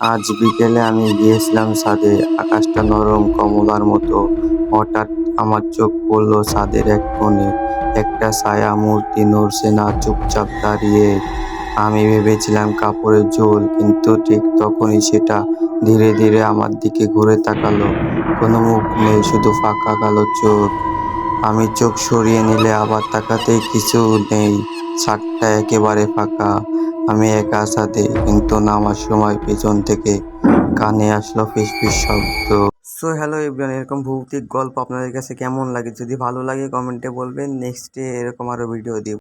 আজ বিকেলে আমি গিয়েছিলাম ছাদে। আকাশটা নরম কমলার মতো। হঠাৎ আমার চোখ পড়লো ছাদের এক কোণে। একটা ছায়া মূর্তি নড়ছে না, চুপচাপ দাঁড়িয়ে। আমি ভেবেছিলাম কাপড়ের ঝোল, কিন্তু ঠিক তখনই সেটা ধীরে ধীরে আমার দিকে ঘুরে তাকালো। কোনো মুখ নেই, শুধু ফাঁকা কালো চোখ। আমি চোখ সরিয়ে নিলে আবার তাকাতেই কিছু নেই। ছাদটা একেবারে ফাঁকা। আমি একা ছাদে, কিন্তু নামার সময় পেছন থেকে কানে আসলো ফিসফিস শব্দ। সো হ্যালো এভরিওয়ান, এরকম ভৌতিক গল্প আপনাদের কাছে কেমন লাগে? যদি ভালো লাগে কমেন্টে বলবেন, নেক্সট ডে এরকম আরো ভিডিও দিব।